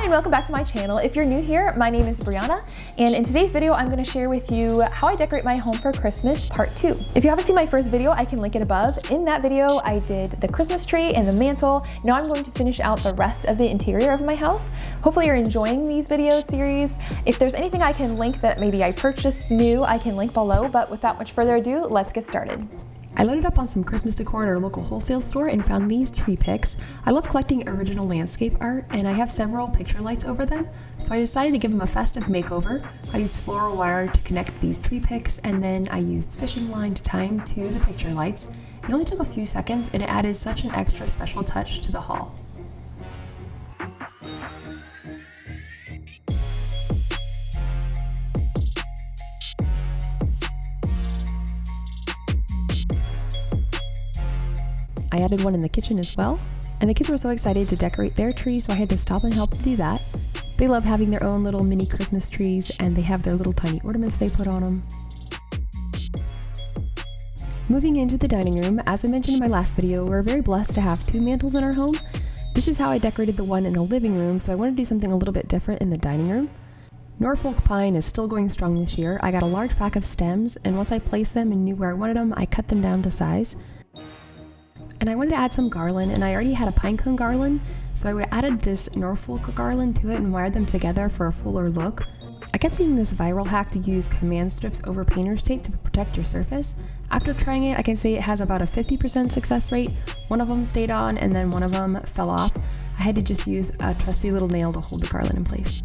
Hi and welcome back to my channel. If you're new here, my name is Brianna, and in today's video I'm going to share with you how I decorate my home for Christmas part 2. If you haven't seen my first video, I can link it above. In that video I did the Christmas tree and the mantle. Now I'm going to finish out the rest of the interior of my house. Hopefully you're enjoying these video series. If there's anything I can link that maybe I purchased new, I can link below, but without much further ado, let's get started. I loaded up on some Christmas decor at our local wholesale store and found these tree picks. I love collecting original landscape art, and I have several picture lights over them, so I decided to give them a festive makeover. I used floral wire to connect these tree picks, and then I used fishing line to tie them to the picture lights. It only took a few seconds, and it added such an extra special touch to the haul. I added one in the kitchen as well, and the kids were so excited to decorate their tree, so I had to stop and help do that. They love having their own little mini Christmas trees, and they have their little tiny ornaments they put on them. Moving into the dining room, as I mentioned in my last video, we're very blessed to have 2 mantles in our home. This is how I decorated the one in the living room, so I wanted to do something a little bit different in the dining room. Norfolk pine is still going strong this year. I got a large pack of stems, and once I placed them and knew where I wanted them, I cut them down to size. And I wanted to add some garland, and I already had a pine cone garland, so I added this Norfolk garland to it and wired them together for a fuller look. I kept seeing this viral hack to use command strips over painter's tape to protect your surface. After trying it, I can say it has about a 50% success rate. One of them stayed on and then one of them fell off. I had to just use a trusty little nail to hold the garland in place.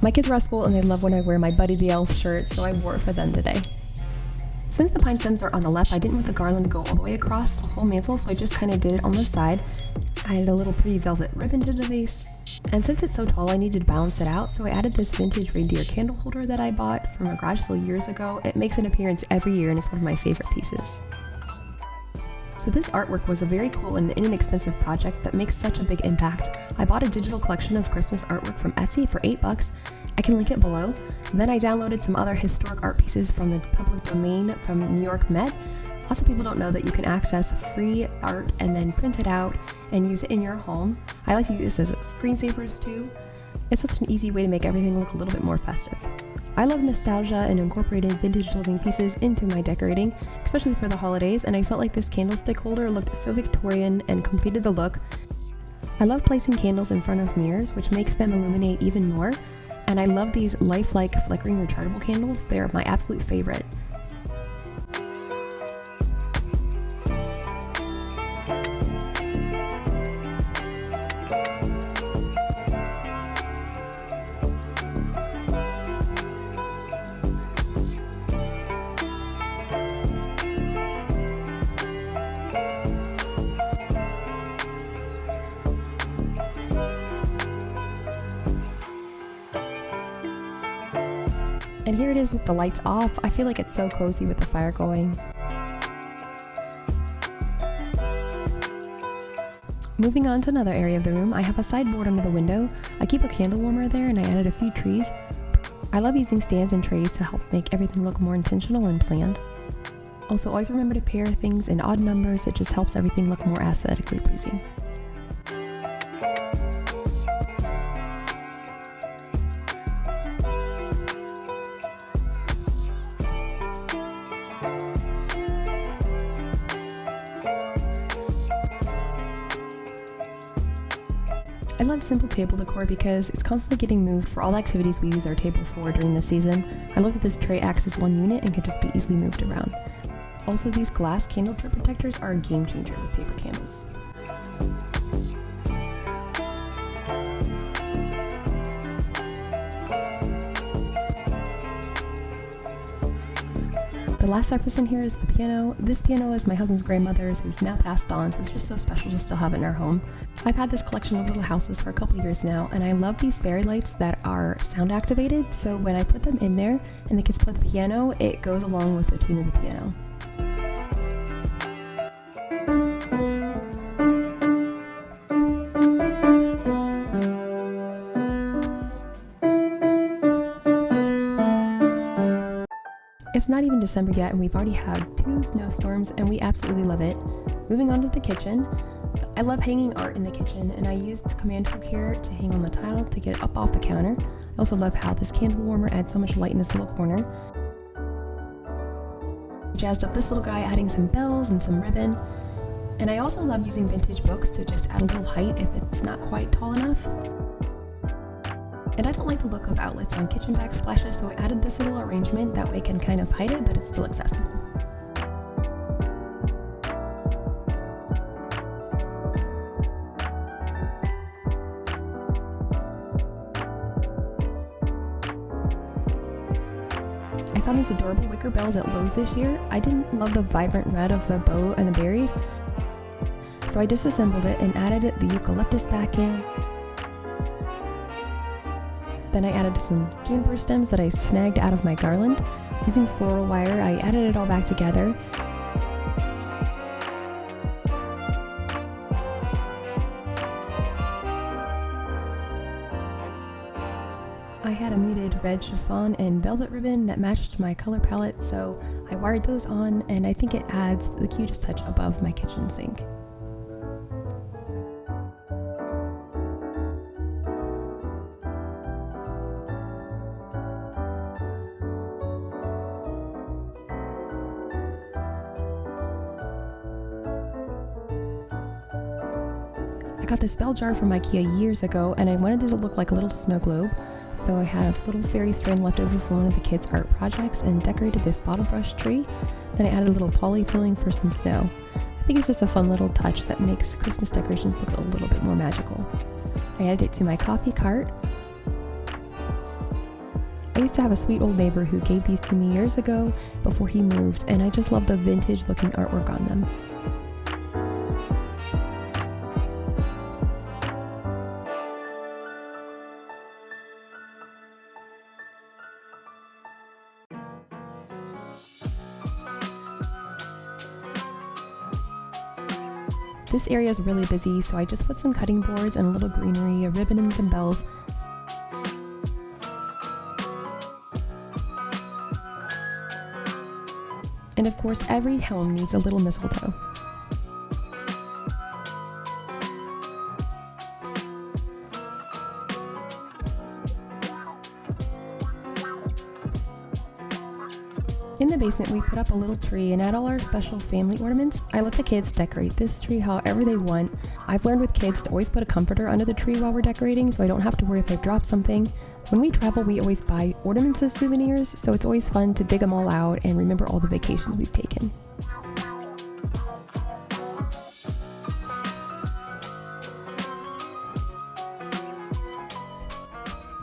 My kids were at school and they love when I wear my Buddy the Elf shirt, so I wore it for them today. Since the pine stems are on the left, I didn't want the garland to go all the way across the whole mantle, so I just kind of did it on the side. I added a little pretty velvet ribbon to the vase. And since it's so tall, I needed to balance it out, so I added this vintage reindeer candle holder that I bought from a garage sale years ago. It makes an appearance every year and it's one of my favorite pieces. So this artwork was a very cool and inexpensive project that makes such a big impact. I bought a digital collection of Christmas artwork from Etsy for $8. I can link it below. Then I downloaded some other historic art pieces from the public domain from New York Met. Lots of people don't know that you can access free art and then print it out and use it in your home. I like to use this as screensavers too. It's such an easy way to make everything look a little bit more festive. I love nostalgia and incorporated vintage looking pieces into my decorating, especially for the holidays, and I felt like this candlestick holder looked so Victorian and completed the look. I love placing candles in front of mirrors, which makes them illuminate even more. And I love these lifelike flickering rechargeable candles. They're my absolute favorite. And here it is with the lights off. I feel like it's so cozy with the fire going. Moving on to another area of the room, I have a sideboard under the window. I keep a candle warmer there and I added a few trees. I love using stands and trays to help make everything look more intentional and planned. Also, always remember to pair things in odd numbers. It just helps everything look more aesthetically pleasing. I love simple table decor because it's constantly getting moved for all the activities we use our table for during the season. I love that this tray acts as one unit and can just be easily moved around. Also, these glass candle trip protectors are a game changer with table candles. The last surface in here is the piano. This piano is my husband's grandmother's, who's now passed on, so it's just so special to still have it in our home. I've had this collection of little houses for a couple years now, and I love these fairy lights that are sound activated, so when I put them in there and the kids play the piano, it goes along with the tune of the piano. It's not even December yet and we've already had 2 snowstorms and we absolutely love it. Moving on to the kitchen, I love hanging art in the kitchen, and I used command hook here to hang on the tile to get it up off the counter. I also love how this candle warmer adds so much light in this little corner. Jazzed up this little guy, adding some bells and some ribbon. And I also love using vintage books to just add a little height if it's not quite tall enough. And I don't like the look of outlets on kitchen backsplashes, so I added this little arrangement. That way I can kind of hide it, but it's still accessible. I found these adorable wicker bells at Lowe's this year. I didn't love the vibrant red of the bow and the berries, so I disassembled it and added the eucalyptus back in. Then I added some juniper stems that I snagged out of my garland. Using floral wire, I added it all back together. I had a muted red chiffon and velvet ribbon that matched my color palette, so I wired those on, and I think it adds the cutest touch above my kitchen sink. I got this bell jar from IKEA years ago, and I wanted it to look like a little snow globe, so I had a little fairy strand left over from one of the kids' art projects and decorated this bottle brush tree. Then I added a little poly filling for some snow. I think it's just a fun little touch that makes Christmas decorations look a little bit more magical. I added it to my coffee cart. I used to have a sweet old neighbor who gave these to me years ago before he moved, and I just love the vintage looking artwork on them. This area is really busy, so I just put some cutting boards and a little greenery, a ribbon and some bells. And of course, every home needs a little mistletoe. In the basement, we put up a little tree and add all our special family ornaments. I let the kids decorate this tree however they want. I've learned with kids to always put a comforter under the tree while we're decorating, so I don't have to worry if they drop something. When we travel, we always buy ornaments as souvenirs, so it's always fun to dig them all out and remember all the vacations we've taken.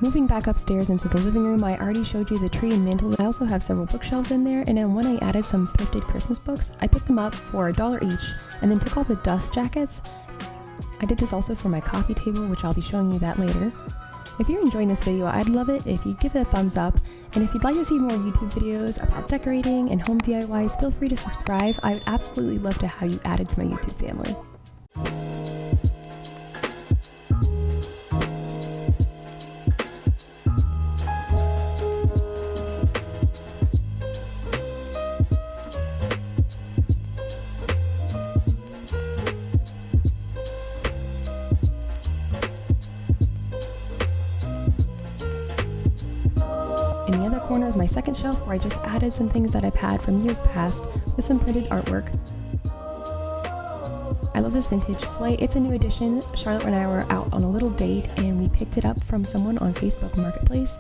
Moving back upstairs into the living room, I already showed you the tree and mantle. I also have several bookshelves in there, and then when I added some thrifted Christmas books, I picked them up for $1 each and then took off the dust jackets. I did this also for my coffee table, which I'll be showing you that later. If you're enjoying this video, I'd love it if you'd give it a thumbs up, and if you'd like to see more YouTube videos about decorating and home DIYs, feel free to subscribe. I would absolutely love to have you added to my YouTube family. In the other corner is my second shelf, where I just added some things that I've had from years past with some printed artwork. I love this vintage sleigh. It's a new addition. Charlotte and I were out on a little date and we picked it up from someone on Facebook Marketplace.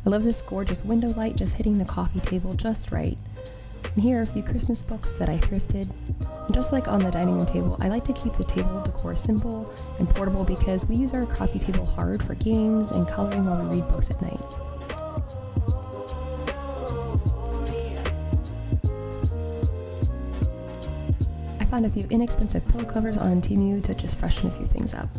I love this gorgeous window light just hitting the coffee table just right. And here are a few Christmas books that I thrifted. And just like on the dining room table, I like to keep the table decor simple and portable because we use our coffee table hard for games and coloring while we read books at night. I found a few inexpensive pillow covers on Temu to just freshen a few things up.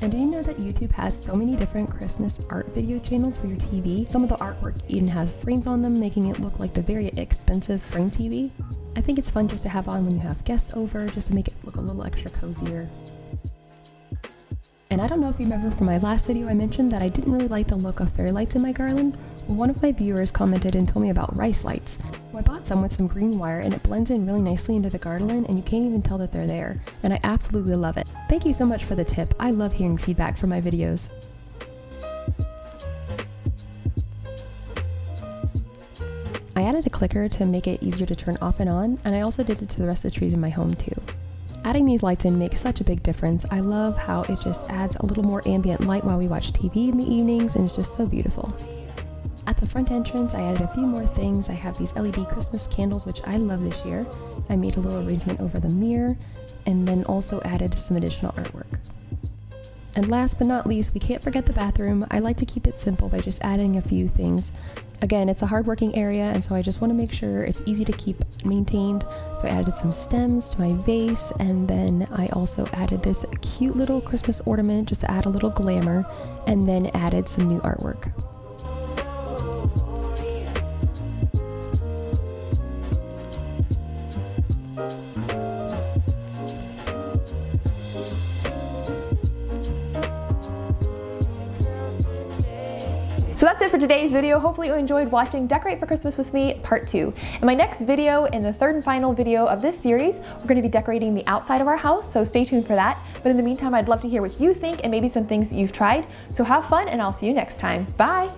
And did you know that YouTube has so many different Christmas art video channels for your TV? Some of the artwork even has frames on them, making it look like the very expensive frame TV. I think it's fun just to have on when you have guests over, just to make it look a little extra cozier. And I don't know if you remember from my last video I mentioned that I didn't really like the look of fairy lights in my garland. Well, one of my viewers commented and told me about rice lights. So I bought some with some green wire and it blends in really nicely into the garland and you can't even tell that they're there. And I absolutely love it. Thank you so much for the tip. I love hearing feedback from my videos. I added a clicker to make it easier to turn off and on, and I also did it to the rest of the trees in my home too. Adding these lights in makes such a big difference. I love how it just adds a little more ambient light while we watch TV in the evenings, and it's just so beautiful. At the front entrance, I added a few more things. I have these LED Christmas candles, which I love this year. I made a little arrangement over the mirror, and then also added some additional artwork. And last but not least, we can't forget the bathroom. I like to keep it simple by just adding a few things. Again, it's a hard-working area, and so I just want to make sure it's easy to keep maintained. So I added some stems to my vase, and then I also added this cute little Christmas ornament just to add a little glamour, and then added some new artwork. So that's it for today's video. Hopefully you enjoyed watching Decorate for Christmas with me part 2. In my next video, in the third and final video of this series, we're going to be decorating the outside of our house, so stay tuned for that. But in the meantime, I'd love to hear what you think and maybe some things that you've tried. So have fun, and I'll see you next time. Bye!